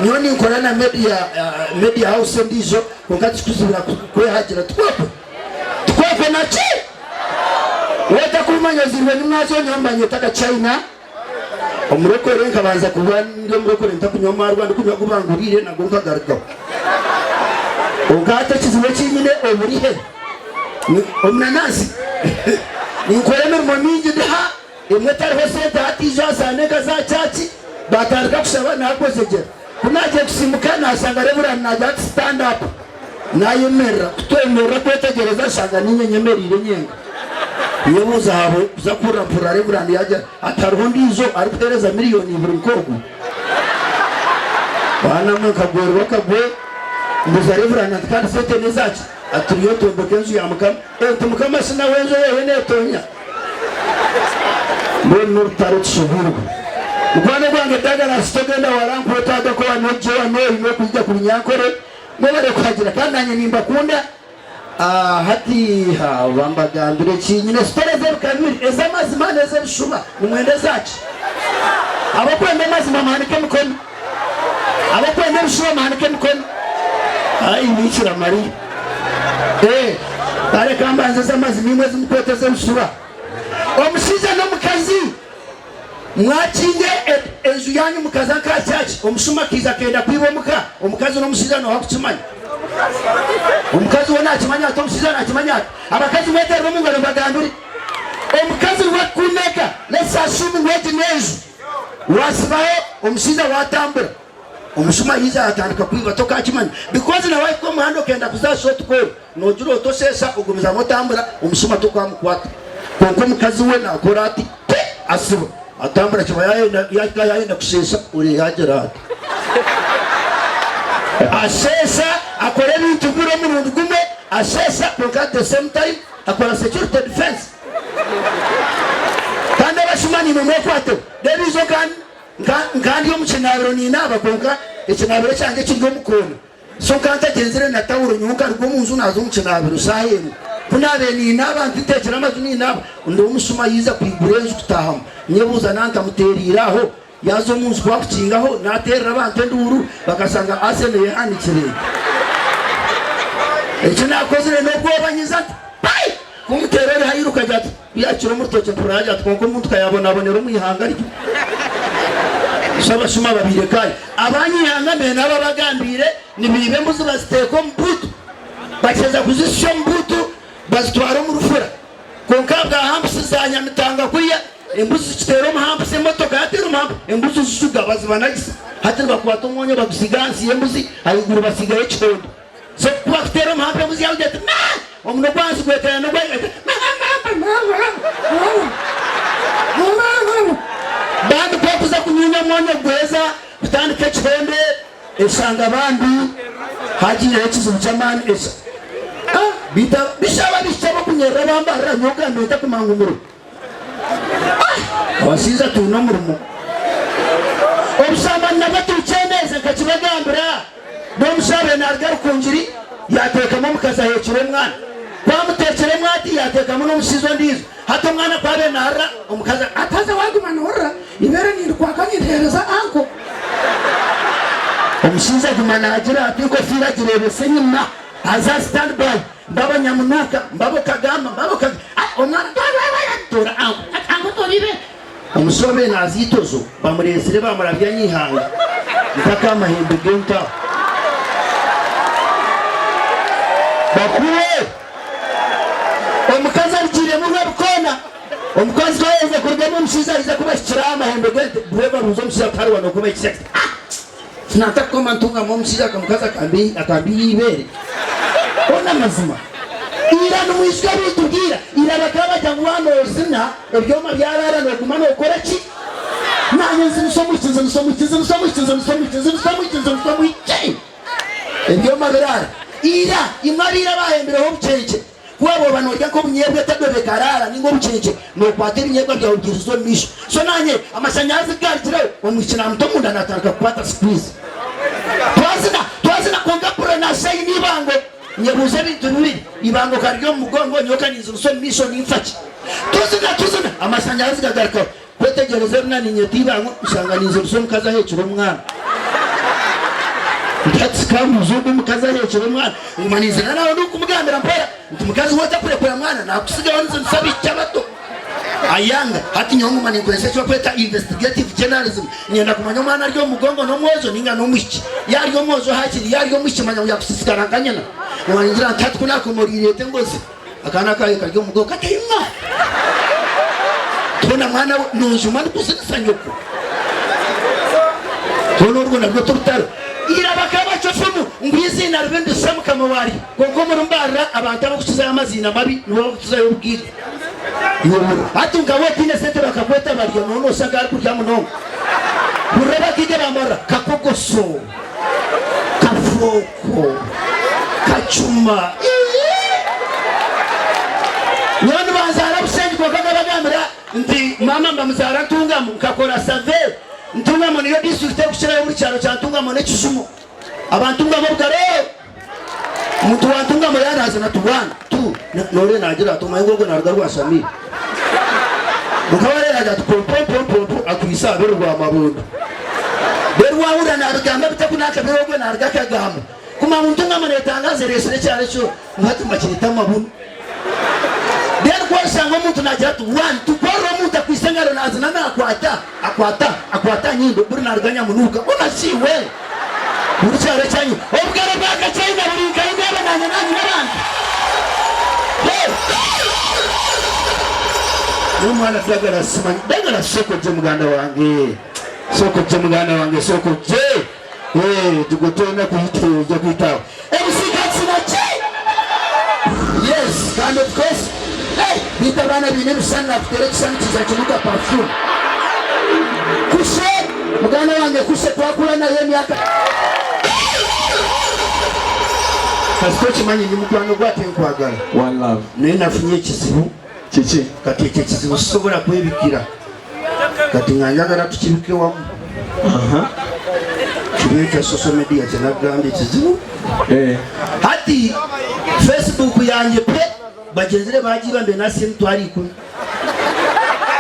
Nyoni nkorana media house ndizo wakati kuzibira kwe hagira twape na chi wata kumanya zirwe nimwazo nyambanye taka China omurokore nkabanza kuba ndi omurokore ntakunyoma Rwanda kunywa kubangurire nago nkagaruka ugata kizwe kinyine oburihe omnanasi ninkorana mu mingi daha imwe tariho sente hatija saneka za chachi batarika kusaba nakozegera kunaje kusimuka nasanga rebura naja stand up nayemera kutwemera kwetegereza shanga ninyenyemerire nyenga yebuza habo zakura mpura rebura ndiyaje ataruho ndizo aritereza miliyoni buri mkogo bana mukagoro bakagwe mbuza rebura natkana sente nezachi aturiyo tombokenzu ya mukama tumukama sina wenzo yewe netonya mbona tarot shuburu Ukwane kwange dagala sitogenda warangu otaga ko anoje no kujja ku Nyankore mwere kwagira kandanye nimba kunda hati ha wamba gambire chinyine sitereze kabiri ezamazi maneze bishuma umwende zachi abakwende mazima manike mikono abakwende bishuma manike mikono ai nichira mari bare kamba nzaza mazima mwezi mkoteze bishura omushiza no mukazi mwakinge enzu yanyu mukaza ka chachi omushuma kiza kenda kwibo muka omukazi no mushiza no hakuchimanya omukazi wona achimanya to mushiza na achimanya abakazi mwete romu ngalo baganduri omukazi wakuneka let's assume mwete nezu wasibaye omushiza watambura omushuma yiza atandika kwiba to kachimanya because na wife ko muhando kenda kuza short call no juro to sesa ugumiza motambura omushuma to kwa mukwata konko mukazi we na korati asibo atambura chibaya yaenda kusesa uri hajera asesa akore bintu biro mu rugume asesa at the same time akora security defense kanda bashimani mu mekwato debizo kandi yo mukinabiro ni naba konka ikinabiro cyange kiryo mukono so kanta genzere na tawuro nyuka rwo munzu nazo mukinabiro sahemu kunabe ni naba ntitekera amazuni naba ndo umusuma yiza kwigurenza kutahama nyebuza nanta muteriraho yazo munzu kwakukingaho naterera abantu nduru bakasanga asene yahanikire ekina kozere no gwobanyiza pai kumuterera hayiruka jati yakiro mutoke turaja twonko muntu kayabona abonero muyihangarike shabashuma babire kai abanyihanga mena babagambire nibibe mbuzi baziteko mputu bakeza kuzisho mputu bazitwara mu rufura konkabwa hamsi za nyamitanga kuya embuzi kitero muhamsi motoka yatero muhamsi embuzi zisuga bazibanagisa hati bakwato mwonye bagusigansi embuzi ayiguru basigaye chondo so kwatero muhamsi embuzi yaje omuno kwansi kwetana no kwete bandu kwakuza kunyunya mwonye gweza kutandika chende esanga bandu haji yechizo chamani esa bita bishaba bishaba kunyera bambara nyoka ndota kumangumuru wasiza tuno murumo obusamba nabatu cheneza kachibagambira bomushabe nargar kunjiri yatekamo mukaza hecire mwana bamutekere mwati yatekamo no musizo ndizo hato mwana kwabe nara omukaza ataza wagumana ora ibere ni kwakanyitereza anko omushiza kumana agira atiko fira girebe senyima aza stand by baba nyamunuka baba kagama baba omwana tora ango toribe omusome nazitozo bamuresire bamurabya nyihanga ntaka mahembe genta bakuwe omukazi alikire mu rwabukona omukazi weze kurugamo mushiza iza kubashira amahembe gente bweba ruzo mushiza tarwa no kuba ikisex sinataka koma ntunga mu mushiza kamukaza akambi ibere ona mazima ira no mwisga bitugira ira bakaba jangwano zina ebyoma byarara no kumano okoraki nanye nsomu ebyoma birara ira imarira bahembera ho bucece kwabo banojya ko bunyebwe tadobe karara ningo bucece no kwatira inyebwa bya ubwirizo misho so nanye amashanyazi gardire omukina mtomunda nataraka kwata squeeze twazina kongapura na sayi nibango nyebuze bintu bibiri ibango karyo mugongo nyoka ninzu so misho nimfachi tuzina amashanyazi gagarika kwetegereza nani nyetibango usanganizo so mukaza hecuro mwana ntatsika muzungu mukaza hekera umwana umanizana nawe nukumugambira mpera ntumukazi wota kurekura mwana nakusiga wanze nsabi cyabato ayanga hati nyongo mani kwese cyo kweta investigative journalism nyenda kumanya umwana ryo mugongo no mwozo ninga no mushiki yaryo mwozo hakiri yaryo mushiki manya yakusisikana kanyana mwanjira ntatu kunako morirete ngozi akana kaye karyo mugongo katayima tona mwana nujuma ndikusinisa nyoko tono rwo narwo turutaro irabakaba chofumu ngwizi na rubende samuka mawari gongo murumbara abantu abakutuza amazina mabi no kutuza yobwiri yobura atunga wetine sente bakakweta baryo nono sagara kurya munongo kureba kige bamara kakokoso kafoko kachuma none bazara busengi kwa bagamira ndi mama mbamuzara tunga mukakora save ntunga mo niyo district kushira muri cyaro cyantunga mo n'ekisumo abantu ngabo bware mutu wantunga mo yaraza na tubana tu nore nagira tumaye ngogo narugarwa shamiri mukabare yaja tupopo akwisa bero rwa mabondo bero wahura narugamba bitakunaka bero rwa narugaka gamo kuma muntunga mo netangaze resere cyane cyo nkatumba kinitama bunu bero kwa sanga muntu nagira tu one tu bero muntu akwisengaro nazana na akwata nyindo buri naruganya munuka unasiwe buri cyaro cyanyu obugara bwa Kachaina buri kainde abananya n'abandi umwana twagara simanya dangara soko je muganda wange soko je tugotona kuhituje kwitaho ebisikatsi yes and of course bitabana bine bisana kuterekisana kizakimuka perfume kushe muganda wange kushe twakula na yemi aka kasitochi manyi ni mukwano gwate nkwagala one love naye nafunye ekizibu chichi kati ekizibu sobola kwebikira kati nganjagala tukibike wamu kibika social media kyenagambye ekizibu hati Facebook yanjye pe bagenzere bagibambe nasi mtwari 10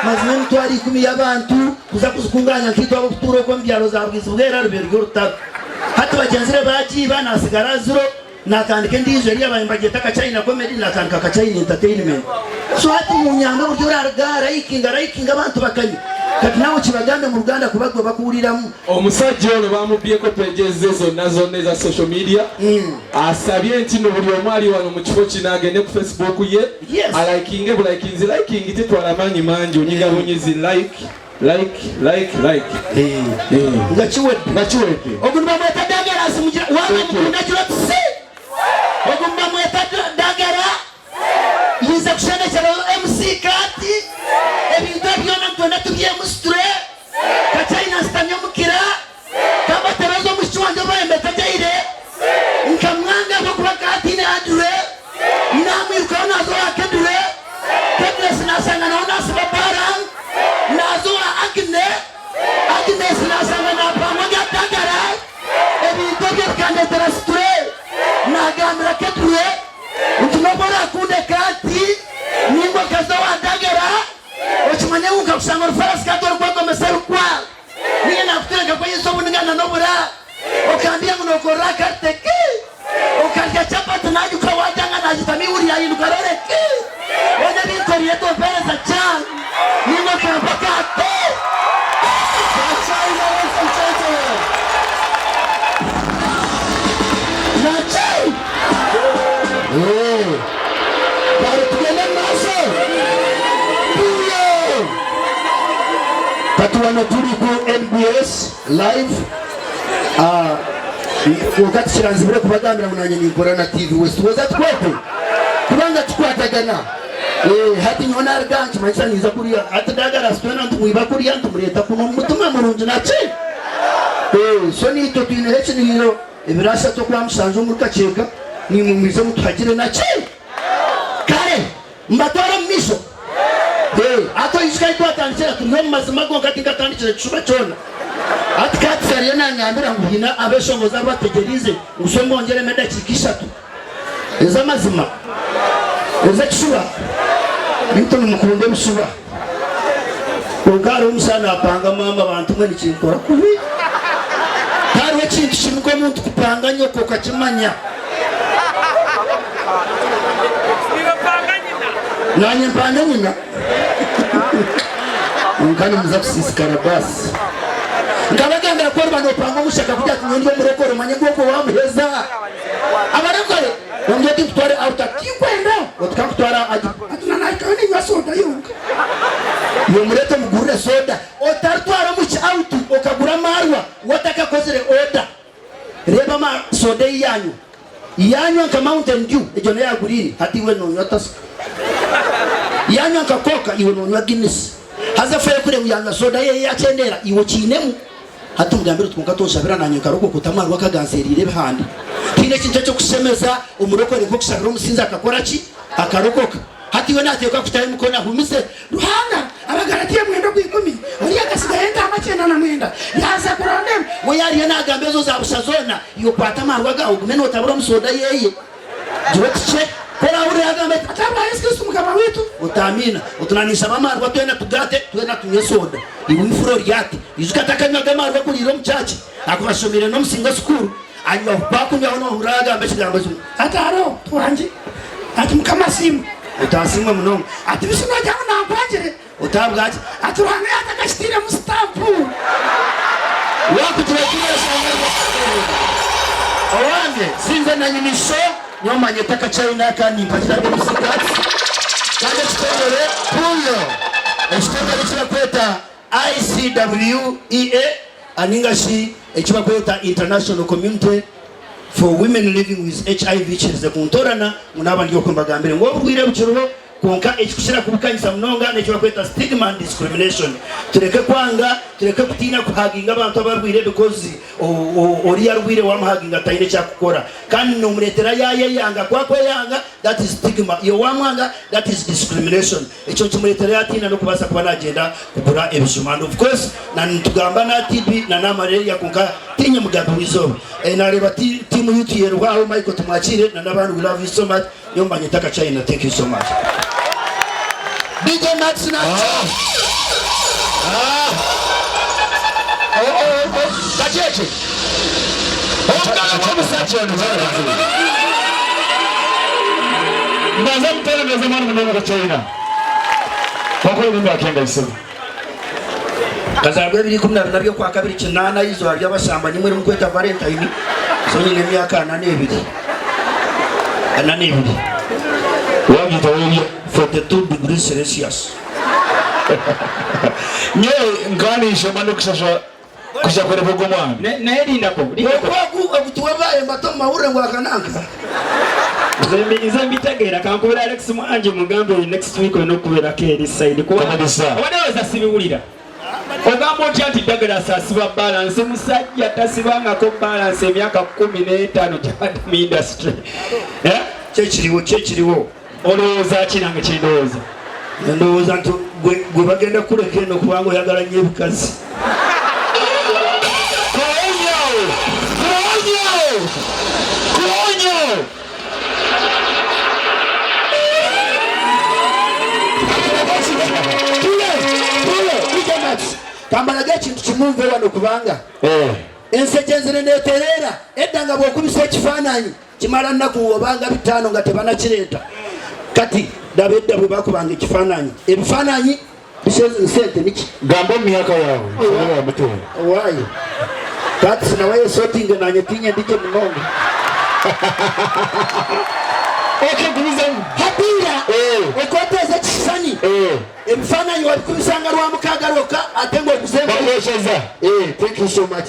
mazina mtwari 10 y'abantu kuza kuzikunganya nkitwa abo kuturo ko mbyaro zabwiza bwera ruberyo rutaka hati bagenzere bagiba nasigara zero nakandike ndije y'abayimbaje Kachaina comedy nakandika Kachaina entertainment so hati munyanga buryo raragara ikinga abantu bakanyi kati nawo kibagambe mu Uganda kubagwa bakuriramu omusajja ono bamubye ko pages zo neza social media asabye nti no buli omwali wano mu kifo kinagende ku Facebook ye liking tetwala manyi manji onyinga bonyezi like ngachiwete ogumba mweta dagara simujira wanga mukunda kiro tse ogumba mweta dagara yiza kushana chalo MC kati ebintu byona ntona tubiye mustre Kachaina stanyo mukira kaba terezo mushwanje bayembeta jaire nkamwanga bokuba kati ne adure nami kona zo akadure kadres nasanga naona sibabara nazo Agnes nasanga na pamoja dagara ebintu byakande terastre nagamra kedure utunobora kunde kati ningo kazawa dagara ochimanye unga kusanga faras kator kwa komesero kwa niye nafutenga kwa yeso buningana nobora okambia muno koraka teke okarya chapati naju kawadanga najitami uri ayi karore ki oje bintori yeto pereza chan ningo kampaka Katuwana turi ku NBS live wakati kiranzibure kubagambira munanye NKORE TV West waza twete kubanga tukwatagana hati nyona arganchi manisa niza kuriya atadagara stona ntumuiba kuriya ntumureta kuno mutumwa murunje nace so ni to tine hechi niro ibirasha to kwa msanjo mukacheka ni mumize mutagire nace kare mbatora misho ato iskai to atanchira tuno mazima go katika tanchira chuba chona atkati sariya nangambira nguhina abeshongoza bategerize usomongere meda chikishatu eza mazima eza kishuba bito numukunde mushuba ukaro umusana apanga mama abantu mwe nikikora kubi tarwe kintu kimuko muntu kupanga nyoko kachimanya nanye mpanga nyina nkani muzakusisikara basi ngabagenda ko bano panga mushaka kujya kunyonje murokoro manye goko wamuheza abarakore ngomye tutware auta kikwenda otakutwara atuna naikani ngasoda yunga yo murete mugure soda otartwara muchi autu okagura marwa wataka kozere oda reba ma soda yanyu nka Mountain Dew ejo ya guriri hati we no nyotas yanyu nka Coca iwe no nywa Guinness haza faye kure uyanga soda ye yacendera iwo cinemu hati mugambira tukatoshabira nanyuka roko kutamarwa kaganserire behandi kine kintu cyo kusemeza umurokore ko kushabira umusinza akakora ki akarokoka hati we nateka kutaye mukona humise Lwanga abagaratiye mwendo kwikumi uri akasigaye ndamacena na mwenda yaza kurandem we yari nagambezo za bushazona yo kwata marwaga ugumeno tabura musoda yeye jwetche kora uri agambe ataba yesu mukama wetu utamina utunanisha mamarwa twena tugate twena tunyesoda ibumfuro ryati izukataka nyagamara kuliro mchachi akubashomire no musinga school anywa bakunya ono uraga ambechigambo ataro twanje ati mukama simu utasimwe munomo ati bisino jangu na kwajire utabwaje aturane atakashitire mustafu wakutulekira sanga awange sinze na nyinisho nyoma nyetaka Kachaina kandi mpatira musikati kandi kitore puyo ekitongole kirakweta ICWEA aningashi ekibakweta International Community for Women Living with HIV chize kuntorana munaba ndiyo kwembagambire ngo bwire bukiruho konka ekikushira kubukanyisa munonga nekibakweta stigma and discrimination tureke kwanga tureke kutina kuhaginga abantu abarwire because ori yarwire wamuhaginga tayine cyakukora kandi no muretera yaye yanga kwako yanga that is stigma yo wamwanga that is discrimination echo kimuretera yatina no kubasa kuba nagenda kugura ebishumano of course na ntugamba na TB na malaria konka tinye mugambo wizo nareba timu yutu yerwaho Michael tumwachire na nabantu we love you so much yomba nyetaka Kachaina thank you so much DJ Max na kacheche okala musache onzara mbaza mtana na zamani mwana Kachaina kwa kweli mimi akenda isema kazabwe biri kumna nabyo kwa kabiri kinana izo arya bashamba nimwe mukweta Valentine so nyine myaka na nebiri wagita wewe 42 degrees Celsius nyewe ngani shomano kusha kwere bogo mwana na eri ndako kwa kutuwabaye mbato maure ngwakananga Zambi tagera kankubira Alex Mwanje mugambo next week no kubera keri side kwa wadaweza sibiwulira ogamba oti dagera sasiba balance musajja tasibanga ko balance emyaka 15 kyabadde industry kyekiriwo olowooza kinange kindowooza ndowooza nti gwe bagenda kuleka eno kubanga oyagala nnyo ebukazi konyo kambalaga ekintu kimumve wano kubanga ensejenzere neterera eddanga bwokubisa ekifaananyi kimala nnaku obanga bitano nga tebanakireta kati dabedda bwe bakubanga ekifaananyi ebifaananyi bisente niki gamba myaka yawe waayo kati sinawaye sotinge nanye tinye ndike munonga habira okoteza kisani ebifaananyi wabikubisanga lwa mukagaroka ate ng'okuzemba thank you so much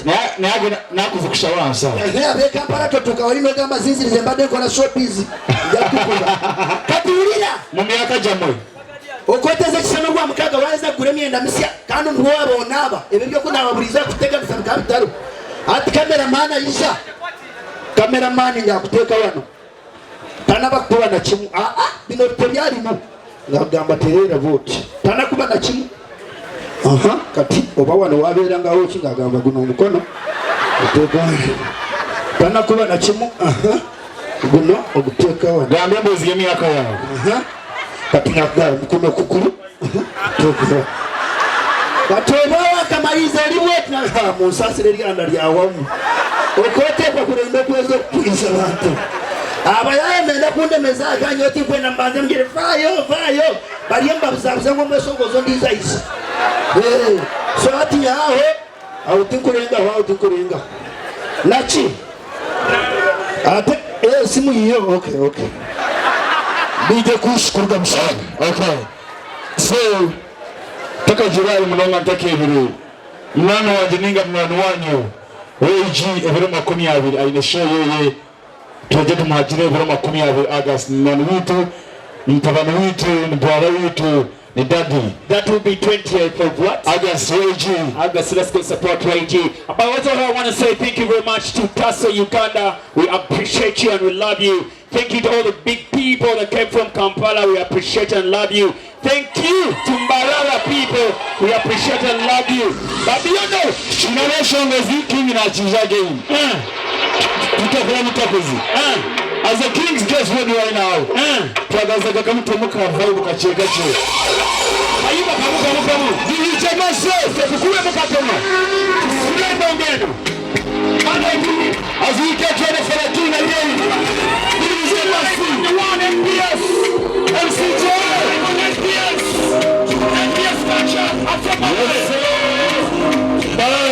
nakuzukusha wansa abekampala totoka walino gamba zinzirize mbadde nkola showbiz njakukuba kati wulira mu myaka gyamwe okoteza kisana lwa mukaga wayinza kugula emyenda misya kandi ntiwaba onaaba ebyo byokunaababuriza kuteeka bisabika bitalo ati kameramaani ayisa kameramaani ngakuteeka wano tanabakuba na kimu bino tebyalimu ngagamba terera voti tanakuba na kimu kati oba wano wabeera ngawo kingagamba guno omukono oteeka tanakuba na kimu guno oguteeka wano gambye mbuzi y'emyaka yawe kati ngagamba mukono kukulu kati oba wakamaliza oli bweti munsasire eryanda lyawamu okoteekwa kurenda kuweza kuiza watu abayaya menda kundemeza akanyo ati kwenda mbanze mgire fayo bariyamba buzabuza ngo mwesongozo ndiza isi so ati yaho autinkurenga nachi ate simu yiyo okay bije kushkurga mshana okay so taka jirai mnonga take ibiri mwana wanje ninga mwana wanyu weji ebiro 20 ainesho yeye tuje tumajire ebiro 20 August mwana witu mtabana witu mbwara witu ni daddy. That will be 20th of what? August, August, let's go support YG. But also I want to say thank you very much to Tasso Uganda. We appreciate you and we love you. Thank you to all the big people that came from Kampala. We appreciate and love you. Thank you to Mbarara people. We appreciate and love you. But you know, generation is king in a game. As the king's just ready right now. Twagazaga kamutomuka vibe kachekache. Ayiba kamukamu. Zichema se kukuwe mukatoma. Sule bongeno. As we get ready